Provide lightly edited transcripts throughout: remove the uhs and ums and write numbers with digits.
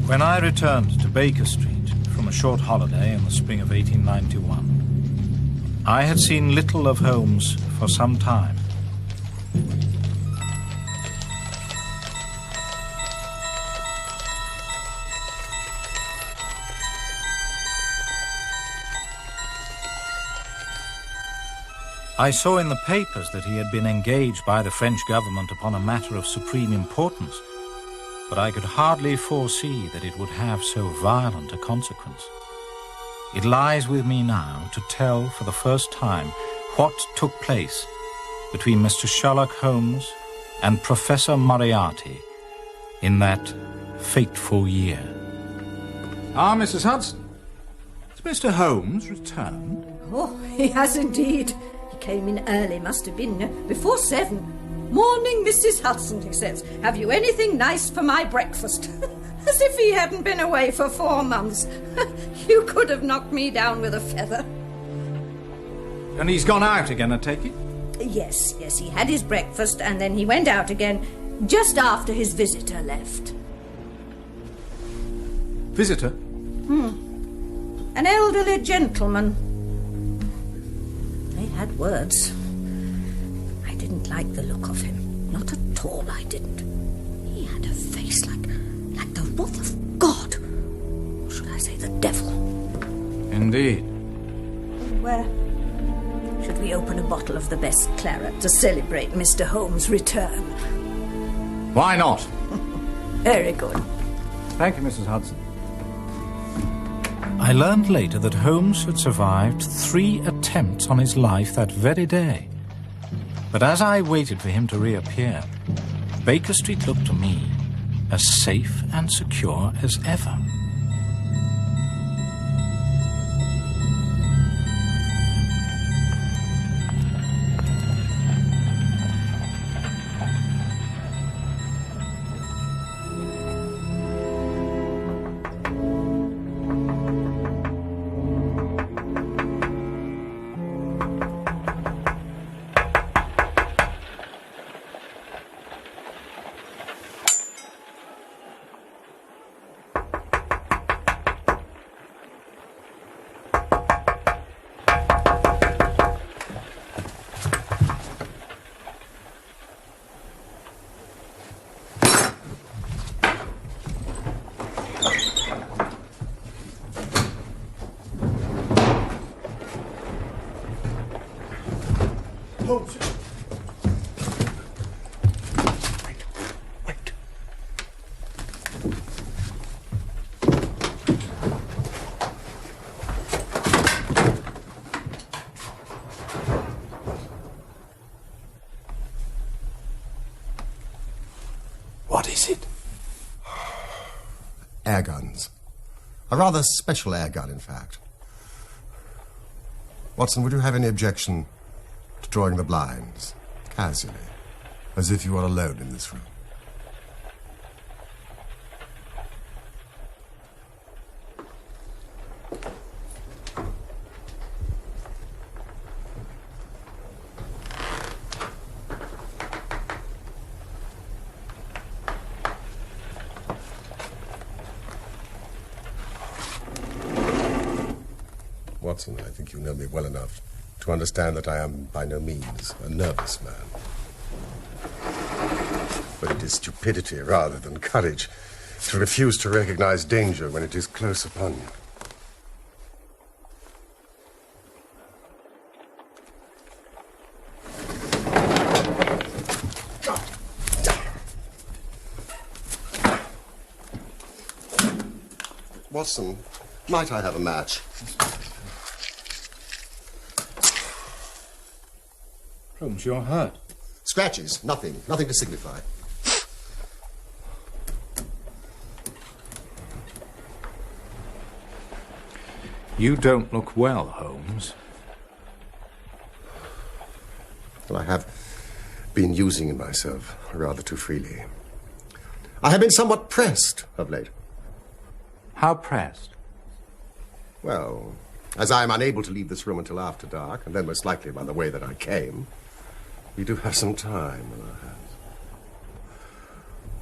When I returned to Baker Street from a short holiday in the spring of 1891, I had seen little of Holmes for some time. I saw in the papers that he had been engaged by the French government upon a matter of supreme importance, but I could hardly foresee that it would have so violent a consequence. It lies with me now to tell for the first time what took place between Mr. Sherlock Holmes and Professor Moriarty in that fateful year. Ah, Mrs. Hudson. Has Mr. Holmes returned? Oh, he has indeed. He came in early, must have been before 7. "Morning, Mrs. Hudson," he says. "Have you anything nice for my breakfast?" As if he hadn't been away for 4 months. You could have knocked me down with a feather. And he's gone out again, I take it? Yes, he had his breakfast and then he went out again just after his visitor left. Visitor? An elderly gentleman. They had words. I didn't like the look of him. Not at all, I didn't. He had a face like the wrath of God. Or should I say the devil? Indeed. Where should we open a bottle of the best claret to celebrate Mr. Holmes' return? Why not? Very good. Thank you, Mrs. Hudson. I learned later that Holmes had survived 3 attempts on his life that very day. But as I waited for him to reappear, Baker Street looked to me as safe and secure as ever. Wait. What is it? Air guns. A rather special air gun, in fact. Watson, would you have any objection to drawing the blinds, casually, as if you were alone in this room? Watson, I think you know me well enough to understand that I am by no means a nervous man. But it is stupidity rather than courage to refuse to recognize danger when it is close upon you. Watson, might I have a match? Holmes, you're hurt. Scratches, nothing to signify. You don't look well, Holmes. Well, I have been using myself rather too freely. I have been somewhat pressed of late. How pressed? Well, as I am unable to leave this room until after dark, and then most likely by the way that I came, we do have some time on our hands.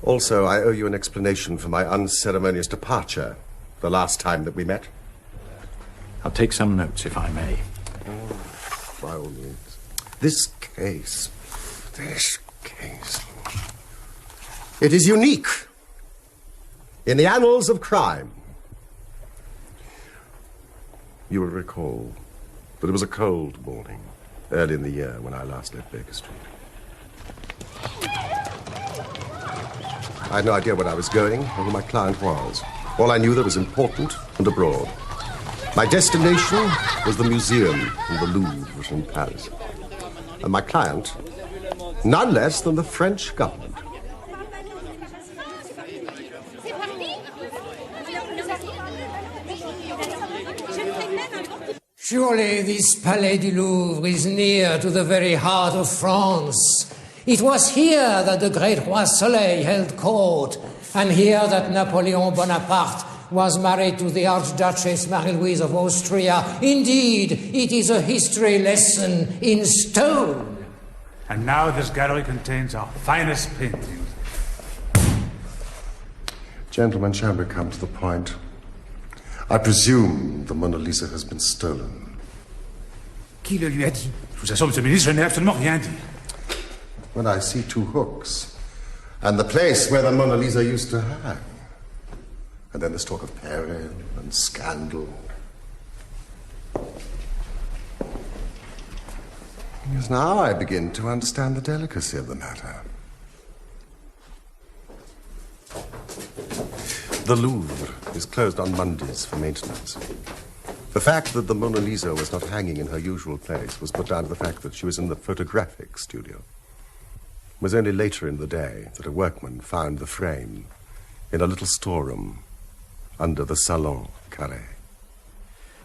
Also, I owe you an explanation for my unceremonious departure the last time that we met. I'll take some notes, if I may. Oh, by all means. This case. It is unique in the annals of crime. You will recall that it was a cold morning, early in the year, when I last left Baker Street. I had no idea where I was going or who my client was. All I knew that was important and abroad. My destination was the museum in the Louvre in Paris. And my client, none less than the French government. Surely this Palais du Louvre is near to the very heart of France. It was here that the great Roi Soleil held court, and here that Napoleon Bonaparte was married to the Archduchess Marie-Louise of Austria. Indeed, it is a history lesson in stone. And now this gallery contains our finest paintings. Gentlemen, shall we come to the point? I presume the Mona Lisa has been stolen. Qui le lui a dit? Je vous assure, monsieur le ministre, je n'ai absolument rien dit. When I see two hooks, and the place where the Mona Lisa used to hang, and then this talk of peril and scandal. Yes, now I begin to understand the delicacy of the matter. The Louvre is closed on Mondays for maintenance. The fact that the Mona Lisa was not hanging in her usual place was put down to the fact that she was in the photographic studio. It was only later in the day that a workman found the frame in a little storeroom under the Salon Carré.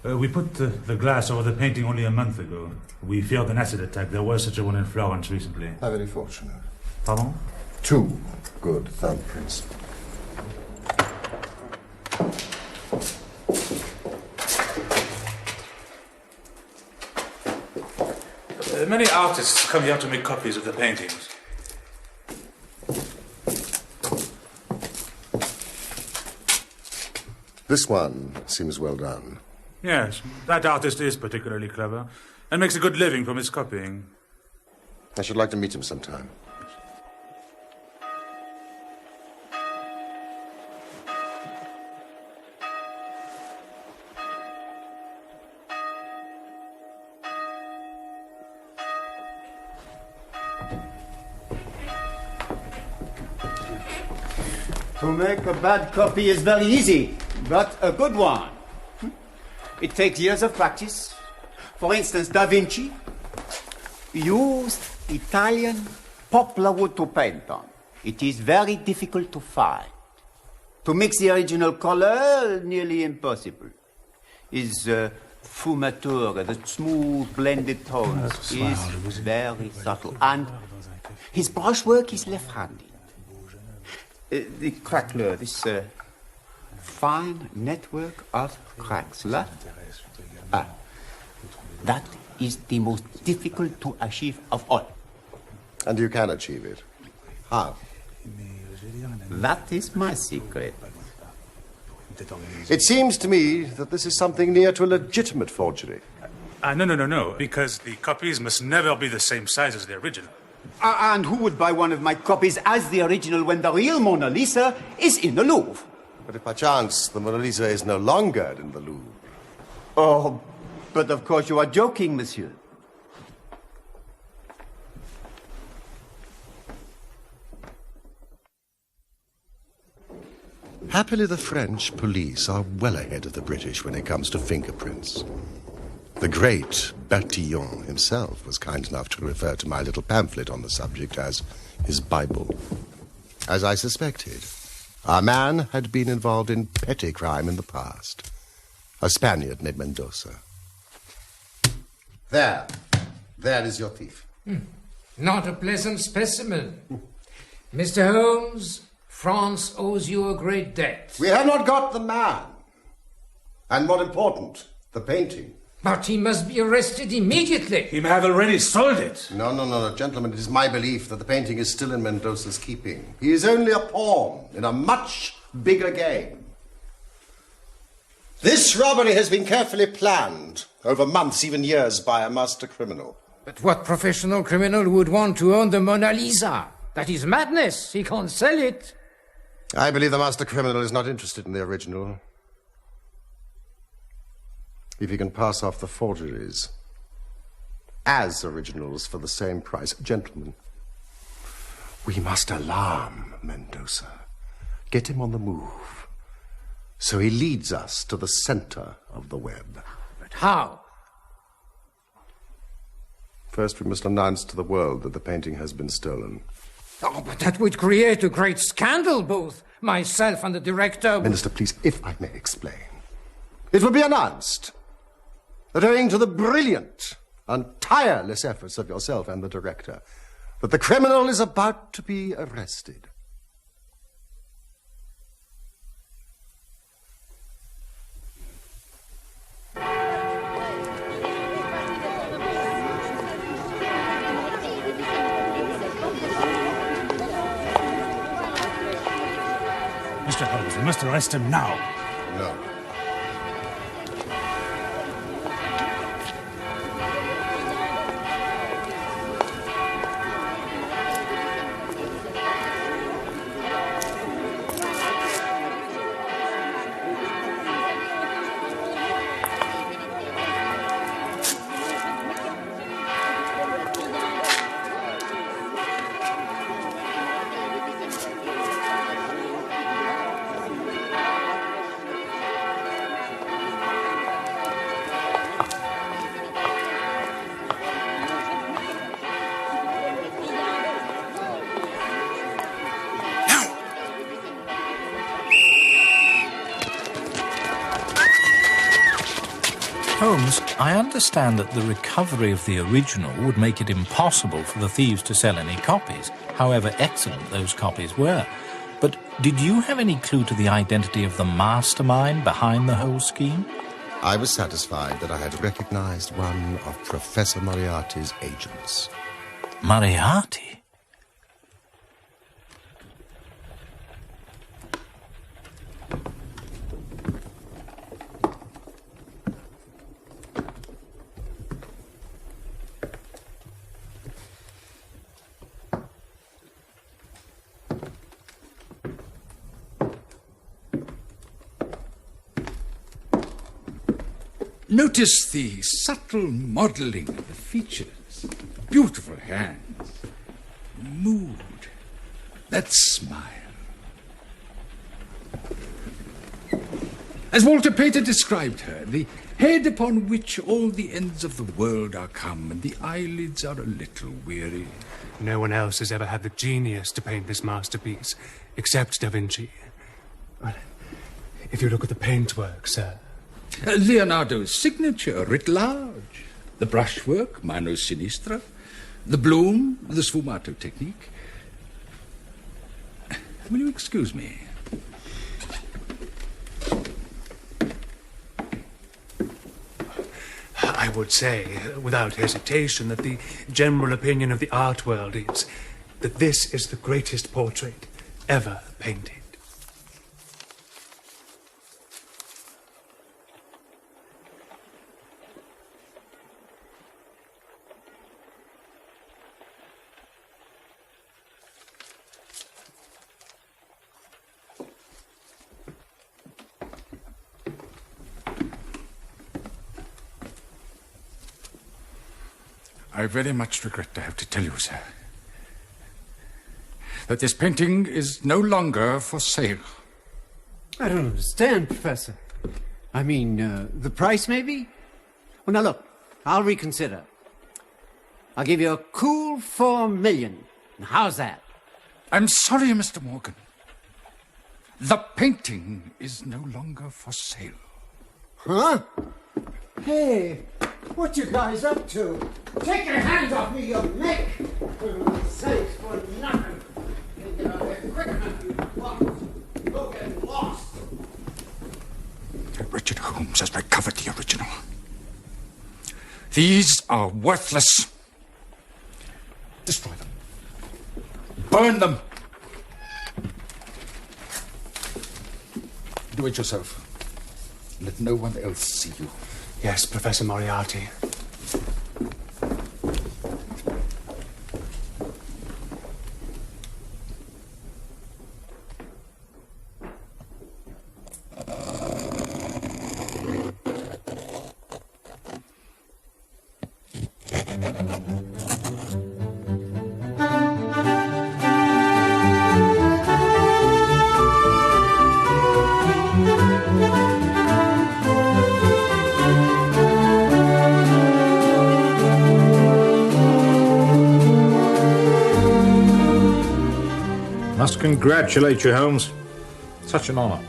We put the glass over the painting only a month ago. We feared an acid attack. There was such a one in Florence recently. How very fortunate. Pardon? 2 good thumbprints. Many artists come here to make copies of the paintings. This one seems well done. Yes, that artist is particularly clever and makes a good living from his copying. I should like to meet him sometime. To make a bad copy is very easy, but a good one. It takes years of practice. For instance, Da Vinci used Italian poplar wood to paint on. It is very difficult to find. To mix the original color, nearly impossible. His fumatura, the smooth blended tones, is very subtle. And his brushwork is left-handed. The crackler, this fine network of cracks. That is the most difficult to achieve of all. And you can achieve it. How? That is my secret. It seems to me that this is something near to a legitimate forgery. No, because the copies must never be the same size as the original. And who would buy one of my copies as the original when the real Mona Lisa is in the Louvre? But if by chance the Mona Lisa is no longer in the Louvre... Oh, but of course you are joking, monsieur. Happily, the French police are well ahead of the British when it comes to fingerprints. The great Bertillon himself was kind enough to refer to my little pamphlet on the subject as his Bible. As I suspected, our man had been involved in petty crime in the past. A Spaniard named Mendoza. There is your thief. Not a pleasant specimen. Mr. Holmes, France owes you a great debt. We have not got the man. And more important, the painting. But he must be arrested immediately. He may have already sold it. No, gentlemen, it is my belief that the painting is still in Mendoza's keeping. He is only a pawn in a much bigger game. This robbery has been carefully planned over months, even years, by a master criminal. But what professional criminal would want to own the Mona Lisa? That is madness. He can't sell it. I believe the master criminal is not interested in the original. If he can pass off the forgeries as originals for the same price. Gentlemen, we must alarm Mendoza. Get him on the move, so he leads us to the center of the web. But how? First, we must announce to the world that the painting has been stolen. Oh, but that would create a great scandal. Both myself and the director would... Minister, please, if I may explain. It will be announced that owing to the brilliant and tireless efforts of yourself and the director, that the criminal is about to be arrested. Mr. Holmes, we must arrest him now. No. Holmes, I understand that the recovery of the original would make it impossible for the thieves to sell any copies, however excellent those copies were. But did you have any clue to the identity of the mastermind behind the whole scheme? I was satisfied that I had recognized one of Professor Moriarty's agents. Moriarty? Notice the subtle modeling of the features, beautiful hands, mood, that smile. As Walter Pater described her, the head upon which all the ends of the world are come, and the eyelids are a little weary. No one else has ever had the genius to paint this masterpiece, except Da Vinci. If you look at the paintwork, sir. Leonardo's signature, writ large. The brushwork, mano sinistra. The bloom, the sfumato technique. Will you excuse me? I would say, without hesitation, that the general opinion of the art world is that this is the greatest portrait ever painted. I very much regret to have to tell you, sir, that this painting is no longer for sale. I don't understand, Professor. I mean, the price, maybe? Well, now look, I'll reconsider. I'll give you a cool $4 million. How's that? I'm sorry, Mr. Morgan. The painting is no longer for sale. Huh? Hey, what you guys up to? Take your hands off me, you mick! For sakes, for nothing. Get out of there quick enough, you fucks. Go get lost. Richard Holmes has recovered the original. These are worthless. Destroy them. Burn them. Do it yourself. Let no one else see you. Yes, Professor Moriarty. Must congratulate you, Holmes. Such an honour,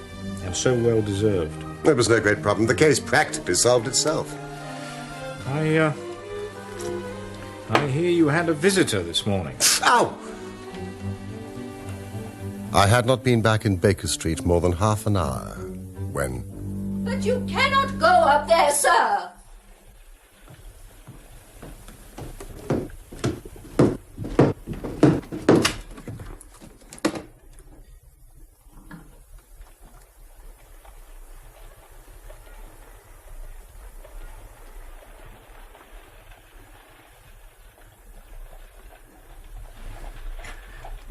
and so well deserved. There was no great problem. The case practically solved itself. I hear you had a visitor this morning. Ow! I had not been back in Baker Street more than half an hour when... But you cannot go up there, sir.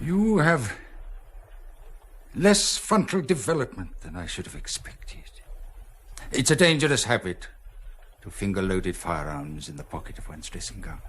You have less frontal development than I should have expected. It's a dangerous habit to finger loaded firearms in the pocket of one's dressing gown.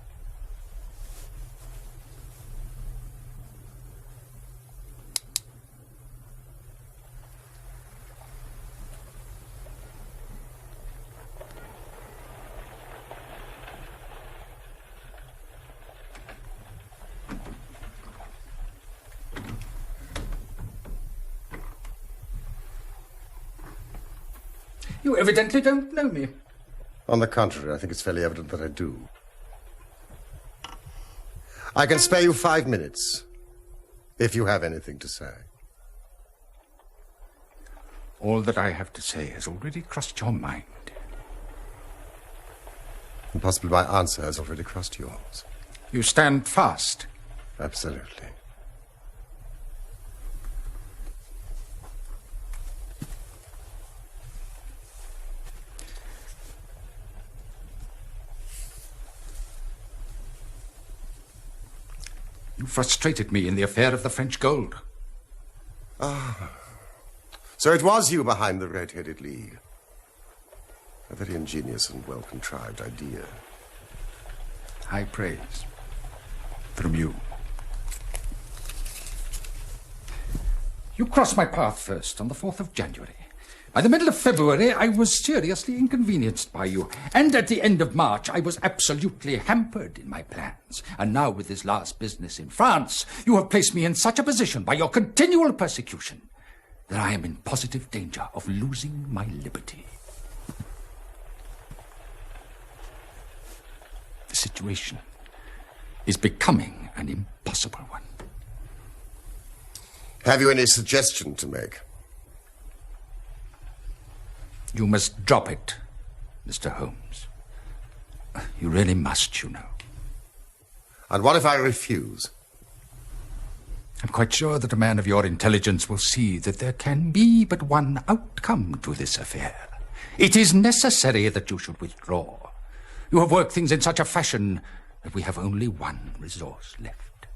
You evidently don't know me. On the contrary, I think it's fairly evident that I do. I can spare you 5 minutes, if you have anything to say. All that I have to say has already crossed your mind. And possibly my answer has already crossed yours. You stand fast. Absolutely. You frustrated me in the affair of the French gold. Ah. So it was you behind the Red-Headed League. A very ingenious and well-contrived idea. High praise. From you. You crossed my path first on the 4th of January. By the middle of February, I was seriously inconvenienced by you. And at the end of March, I was absolutely hampered in my plans. And now, with this last business in France, you have placed me in such a position by your continual persecution that I am in positive danger of losing my liberty. The situation is becoming an impossible one. Have you any suggestion to make? You must drop it, Mr. Holmes. You really must, you know. And what if I refuse? I'm quite sure that a man of your intelligence will see that there can be but one outcome to this affair. It is necessary that you should withdraw. You have worked things in such a fashion that we have only one resource left.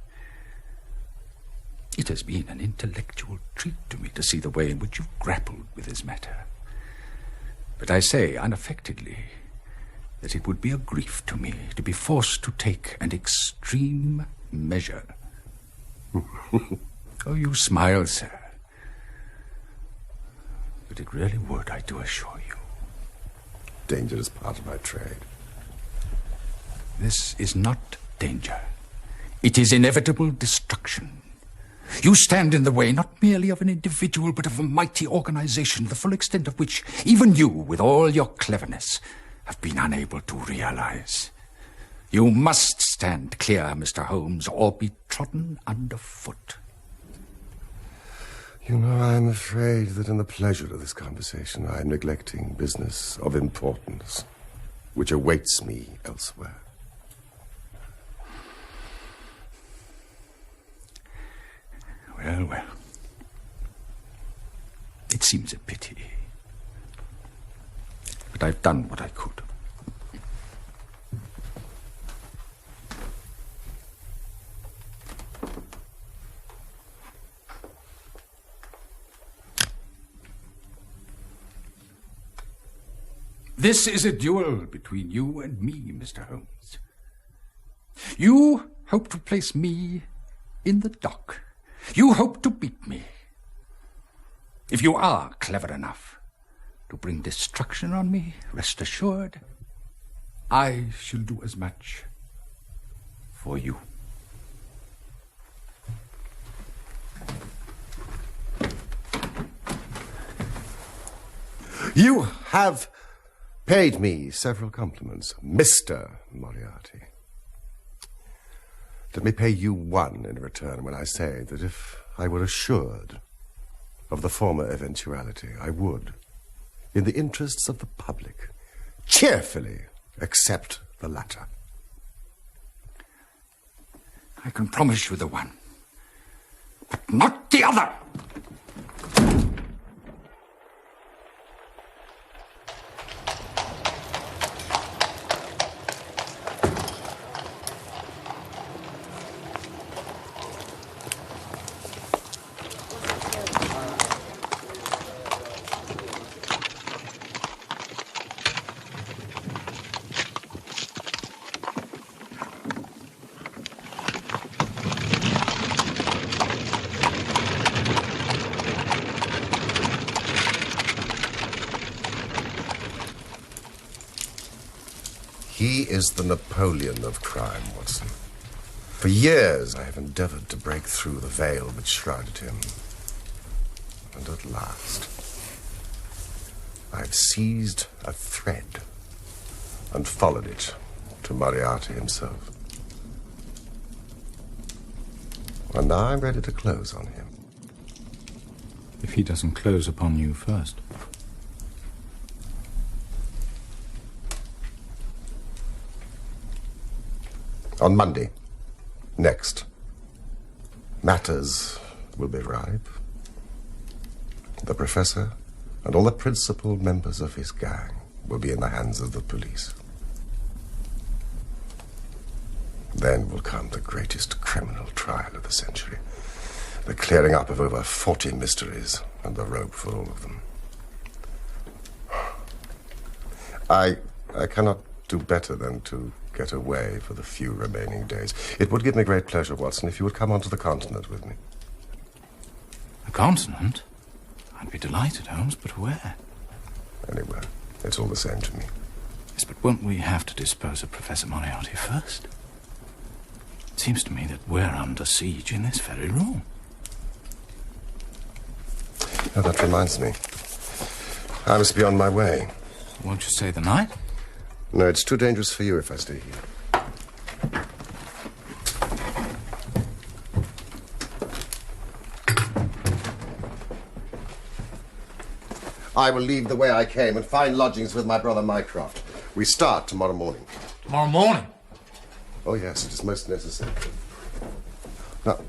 It has been an intellectual treat to me to see the way in which you've grappled with this matter. But I say unaffectedly that it would be a grief to me to be forced to take an extreme measure. Oh, you smile, sir. But it really would, I do assure you. Danger is part of my trade. This is not danger. It is inevitable destruction. You stand in the way not merely of an individual, but of a mighty organization, the full extent of which even you, with all your cleverness, have been unable to realize. You must stand clear, Mr. Holmes, or be trodden underfoot. You know, I'm afraid that in the pleasure of this conversation, I am neglecting business of importance, which awaits me elsewhere. Well, well. It seems a pity. But I've done what I could. This is a duel between you and me, Mr. Holmes. You hope to place me in the dock. You hope to beat me. If you are clever enough to bring destruction on me, rest assured, I shall do as much for you. You have paid me several compliments, Mr. Moriarty. Let me pay you one in return when I say that if I were assured of the former eventuality, I would, in the interests of the public, cheerfully accept the latter. I can promise you the one, but not the other. He is the Napoleon of crime, Watson. For years I have endeavored to break through the veil which shrouded him. And at last, I have seized a thread and followed it to Moriarty himself. And now I'm ready to close on him. If he doesn't close upon you first. On Monday, next, matters will be ripe. The professor and all the principal members of his gang will be in the hands of the police. Then will come the greatest criminal trial of the century. The clearing up of over 40 mysteries and the rope for all of them. I cannot do better than to get away for the few remaining days. It would give me great pleasure, Watson, if you would come onto the continent with me. The continent? I'd be delighted, Holmes, but where? Anywhere. It's all the same to me. Yes, but won't we have to dispose of Professor Moriarty first? It seems to me that we're under siege in this very room. Oh, that reminds me. I must be on my way. Won't you stay the night? No, it's too dangerous for you if I stay here. I will leave the way I came and find lodgings with my brother Mycroft. We start tomorrow morning. Tomorrow morning? Oh, yes, it is most necessary. Now,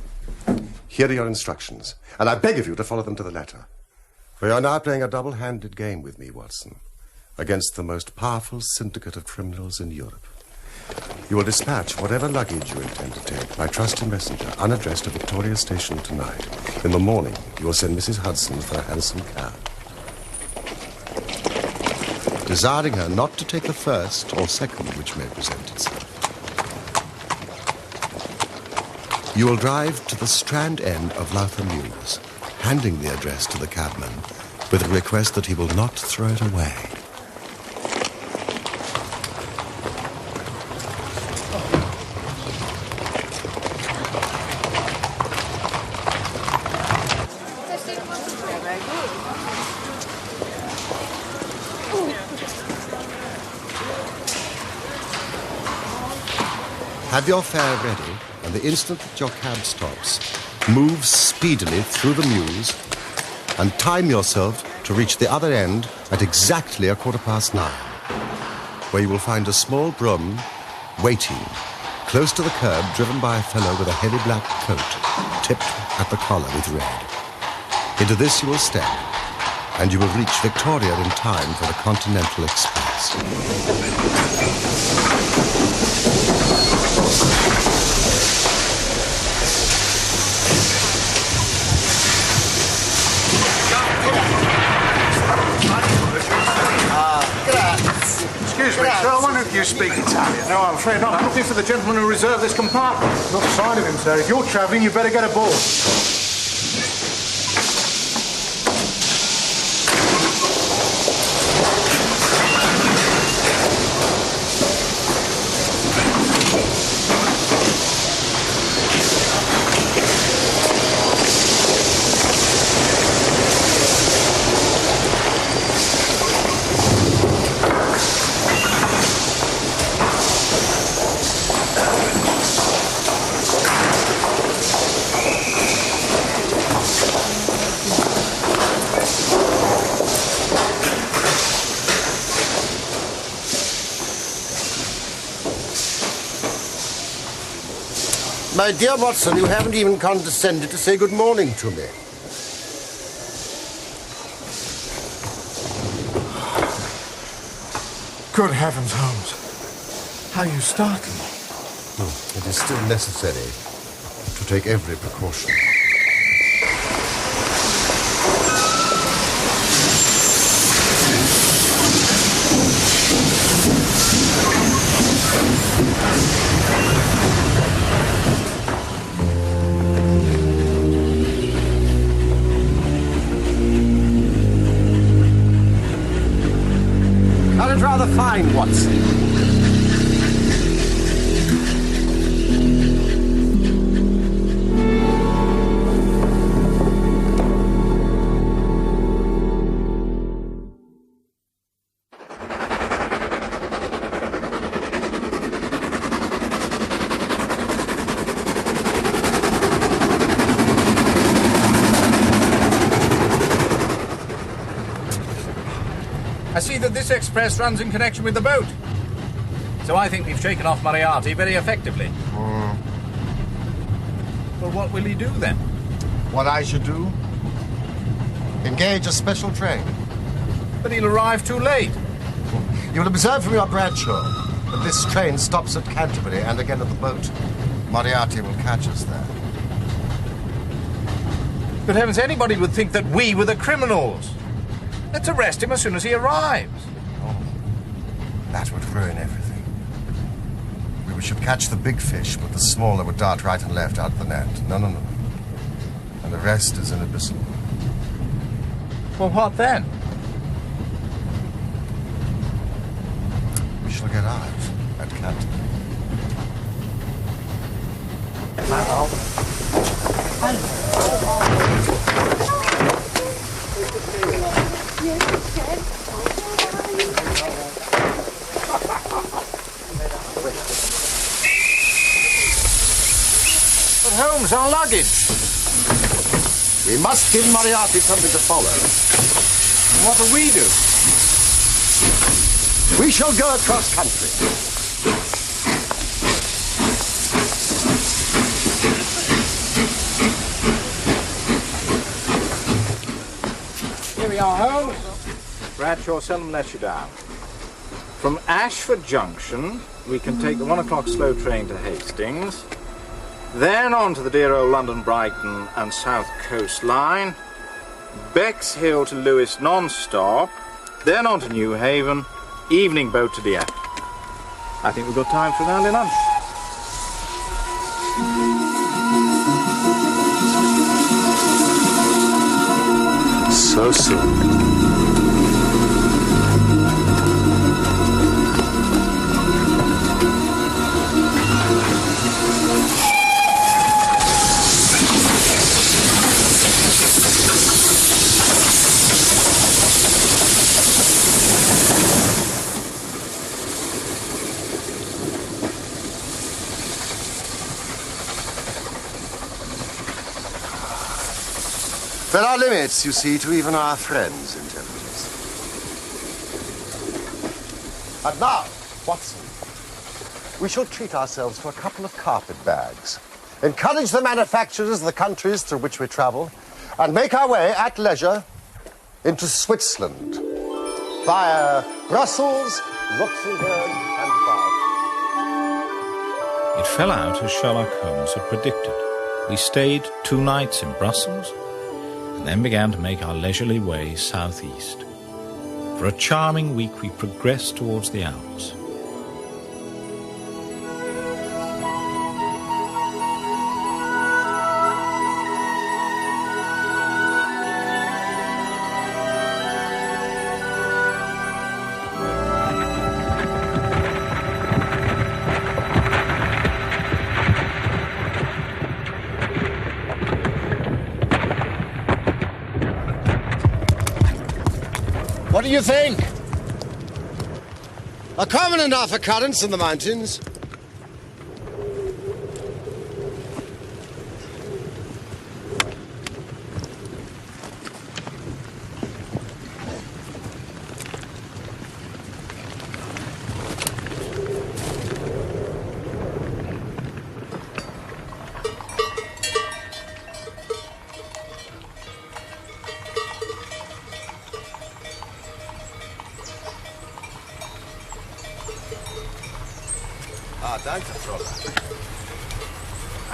here are your instructions, and I beg of you to follow them to the letter. For you are now playing a double-handed game with me, Watson, against the most powerful syndicate of criminals in Europe. You will dispatch whatever luggage you intend to take by trusty messenger, unaddressed to Victoria Station tonight. In the morning, you will send Mrs. Hudson for a hansom cab, desiring her not to take the first or second which may present itself. You will drive to the Strand end of Lowther Mews, handing the address to the cabman with a request that he will not throw it away. Have your fare ready, and the instant that your cab stops, move speedily through the mews and time yourself to reach the other end at exactly 9:15, where you will find a small brougham waiting close to the curb, driven by a fellow with a heavy black coat tipped at the collar with red. Into this you will step, and you will reach Victoria in time for the Continental Express. Excuse me, sir, I wonder if you speak Italian. No, I'm afraid not. I'm looking for the gentleman who reserved this compartment. Not a sign of him, sir. If you're travelling, you better get aboard. My dear Watson, you haven't even condescended to say good morning to me. Good heavens, Holmes. How you startled me. It is still necessary to take every precaution. Rather fine, Watson. I see that this express runs in connection with the boat. So I think we've shaken off Moriartyi very effectively. Well, what will he do then? What I should do? Engage a special train. But he'll arrive too late. You will observe from your Bradshaw that this train stops at Canterbury and again at the boat. Moriartyi will catch us there. Good heavens, anybody would think that we were the criminals. Let's arrest him as soon as he arrives. Oh, that would ruin everything. We should catch the big fish, but the smaller would dart right and left out of the net. No. And the rest is inadmissible. Well, what then? We shall get out at Canterbury. our luggage. We must give Moriarty something to follow. What do we do? We shall go across country. Here we are, Holmes. Bradshaw seldom lets you down. From Ashford Junction, we can take the 1 o'clock slow train to Hastings, then on to the dear old London, Brighton and South Coast Line, Bexhill to Lewes non-stop, then on to New Haven, evening boat to Dieppe. I think we've got time for an early lunch. So soon. There are limits, you see, to even our friends' intelligence. And now, Watson, we shall treat ourselves to a couple of carpet bags, encourage the manufacturers of the countries through which we travel, and make our way at leisure into Switzerland via Brussels, Luxembourg, and Bath. It fell out as Sherlock Holmes had predicted. We stayed 2 nights in Brussels, and then began to make our leisurely way southeast. For a charming week we progressed towards the Alps. What do you think? A common enough occurrence in the mountains.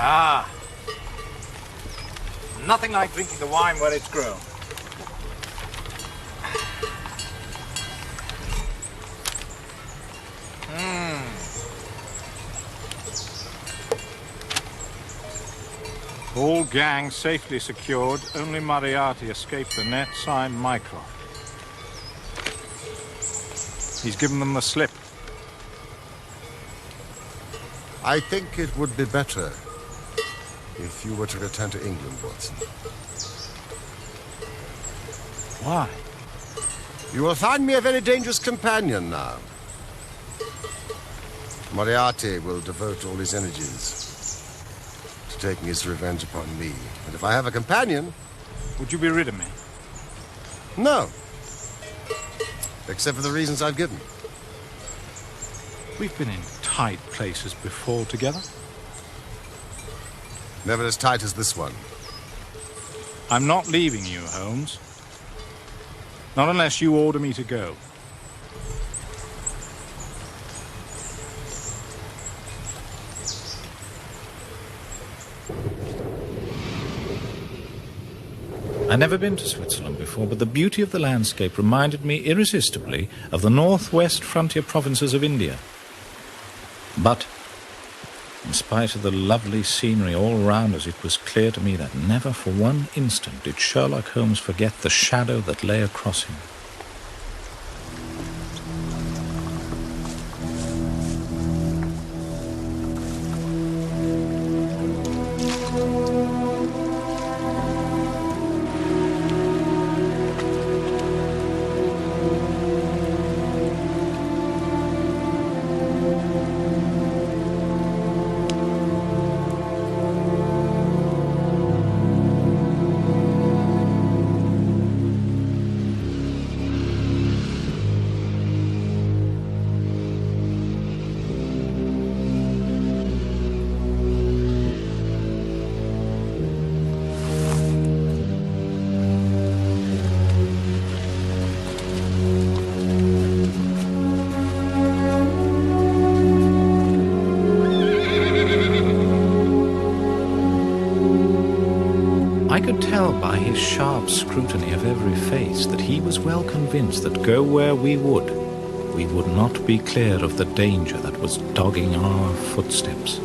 Ah, nothing like drinking the wine where it's grown. All gangs safely secured, only Moriarty escaped the net, signed Mycroft. He's given them the slip. I think it would be better if you were to return to England, Watson. Why? You will find me a very dangerous companion now. Moriarty will devote all his energies to taking his revenge upon me. And if I have a companion... Would you be rid of me? No. Except for the reasons I've given. We've been in tight places before together. Never as tight as this one. I'm not leaving you, Holmes. Not unless you order me to go. I'd never been to Switzerland before, but the beauty of the landscape reminded me irresistibly of the northwest frontier provinces of India. But, in spite of the lovely scenery all round us, it was clear to me that never for one instant did Sherlock Holmes forget the shadow that lay across him. tell by his sharp scrutiny of every face that he was well convinced that go where we would not be clear of the danger that was dogging our footsteps.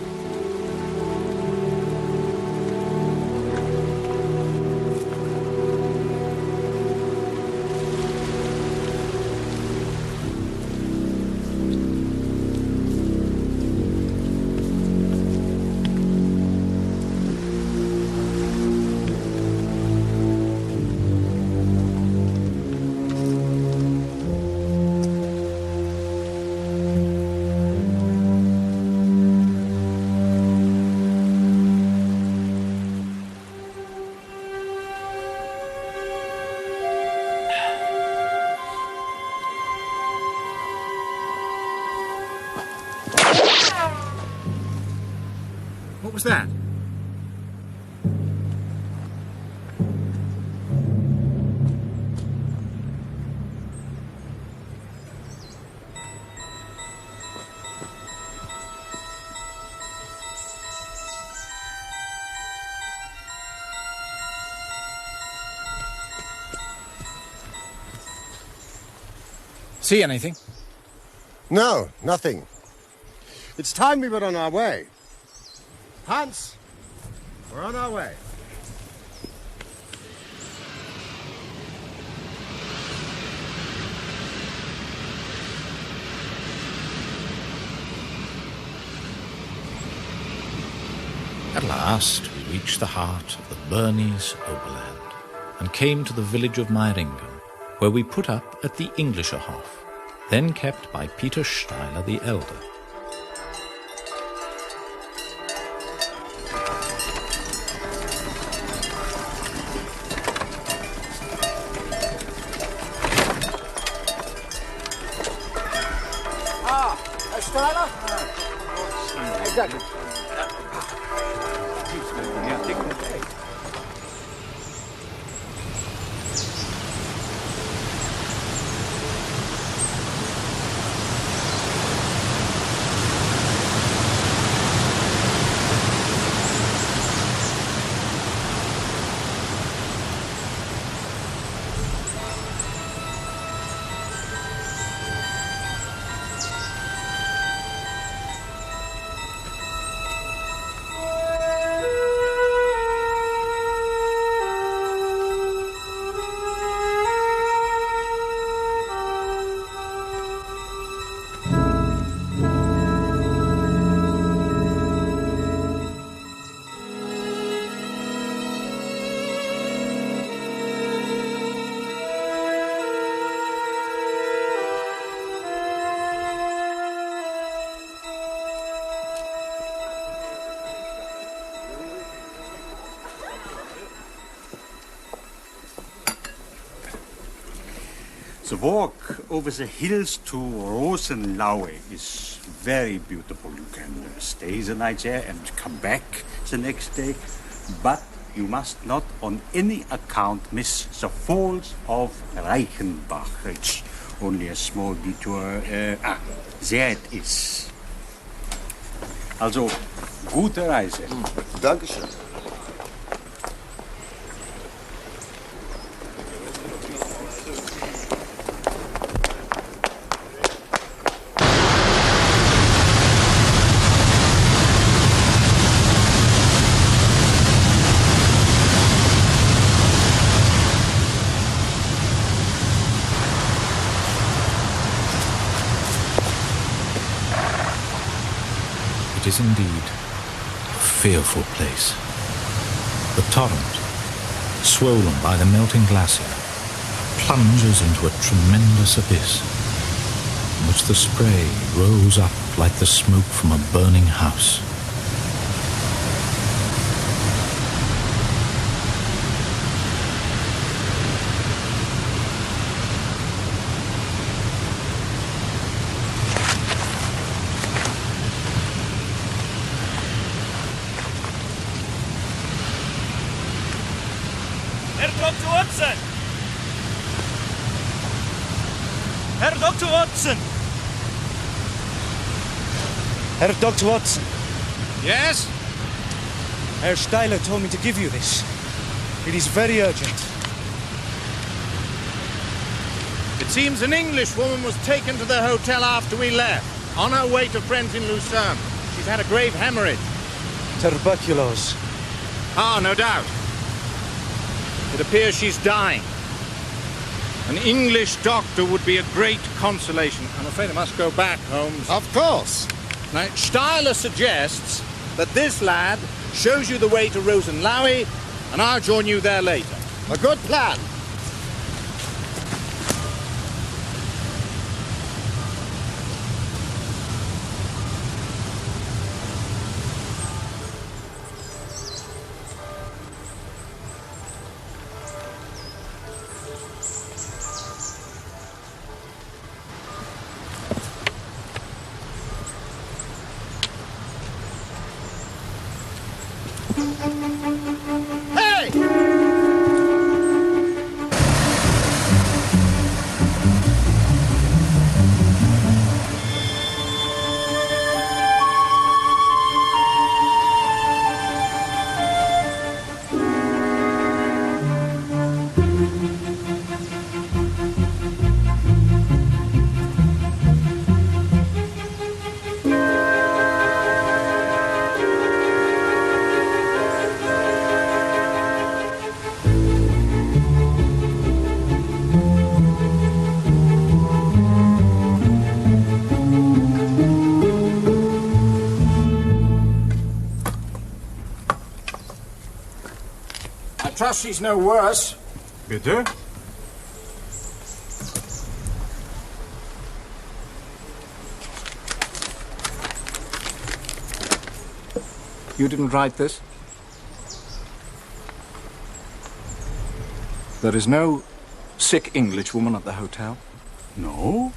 What was that? See anything? No, nothing. It's time we were on our way. Hans, we're on our way. At last we reached the heart of the Bernese Oberland and came to the village of Meiringen, where we put up at the Englischerhof, then kept by Peter Steiler the Elder. Steiler? Exactly. The walk over the hills to Rosenlaue is very beautiful. You can stay the night there and come back the next day. But you must not on any account miss the falls of Reichenbach. It's only a small detour. There it is. Also, gute Reise. Dankeschön. It is indeed a fearful place. The torrent, swollen by the melting glacier, plunges into a tremendous abyss, in which the spray rose up like the smoke from a burning house. Herr Dr. Watson! Herr Dr. Watson! Yes? Herr Steiler told me to give you this. It is very urgent. It seems an English woman was taken to the hotel after we left, on her way to friends in Lucerne. She's had a grave hemorrhage. Tuberculosis. Ah, no doubt. It appears she's dying. An English doctor would be a great consolation. I'm afraid I must go back, Holmes. Of course. Now, Steiler suggests that this lad shows you the way to Rosenlaui, and I'll join you there later. A good plan. Trust she's no worse. Bitte? You didn't write this? There is no sick English woman at the hotel? No,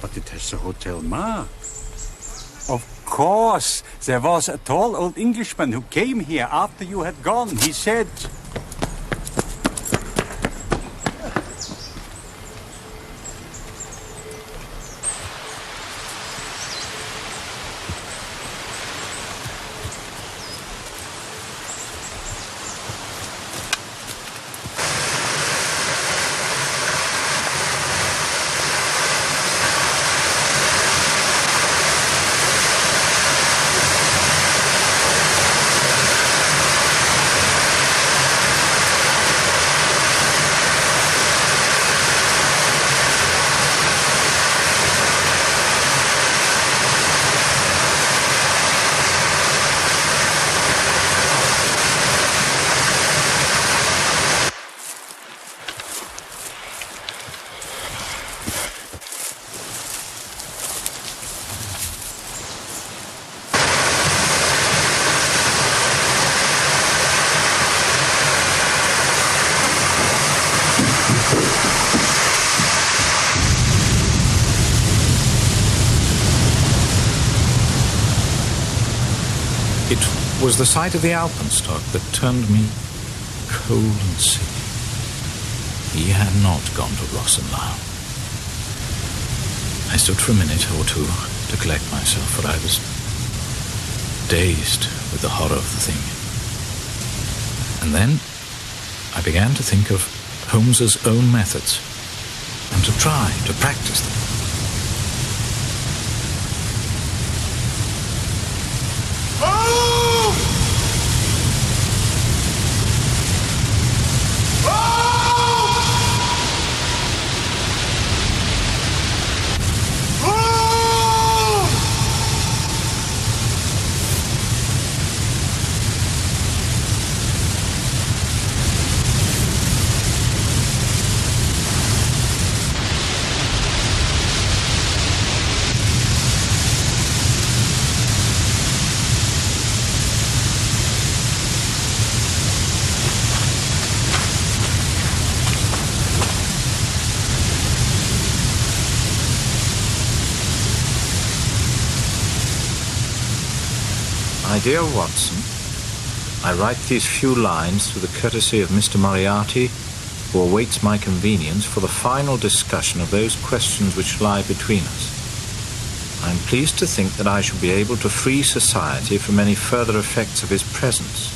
but it has a hotel mark. Of course, there was a tall old Englishman who came here after you had gone. He said... It was the sight of the alpenstock that turned me cold and sick. He had not gone to Rosenlau. I stood for a minute or two to collect myself, for I was dazed with the horror of the thing. And then I began to think of Holmes's own methods and to try to practice them. My dear Watson, I write these few lines through the courtesy of Mr. Moriarty, who awaits my convenience for the final discussion of those questions which lie between us. I am pleased to think that I shall be able to free society from any further effects of his presence.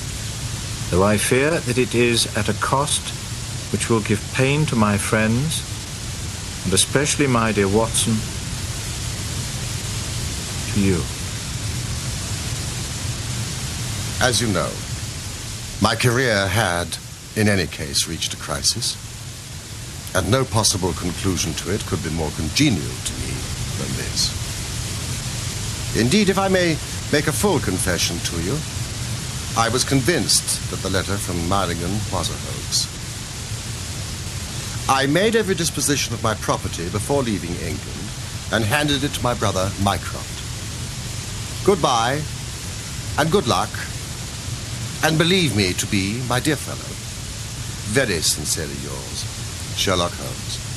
though I fear that it is at a cost which will give pain to my friends, and especially, my dear Watson, to you. As you know, my career had, in any case, reached a crisis, and no possible conclusion to it could be more congenial to me than this. Indeed, if I may make a full confession to you, I was convinced that the letter from Meiringen was a hoax. I made every disposition of my property before leaving England and handed it to my brother Mycroft. Goodbye, and good luck, and believe me to be, my dear fellow, very sincerely yours, Sherlock Holmes.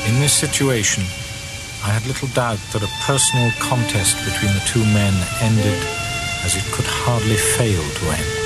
In this situation, I had little doubt that a personal contest between the two men ended as it could hardly fail to end.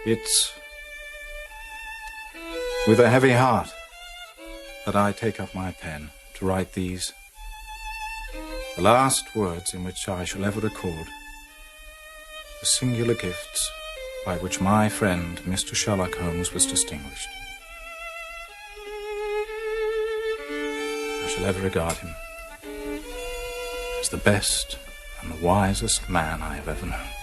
It's with a heavy heart that I take up my pen to write these, the last words in which I shall ever record the singular gifts by which my friend Mr. Sherlock Holmes was distinguished. I shall ever regard him as the best and the wisest man I have ever known.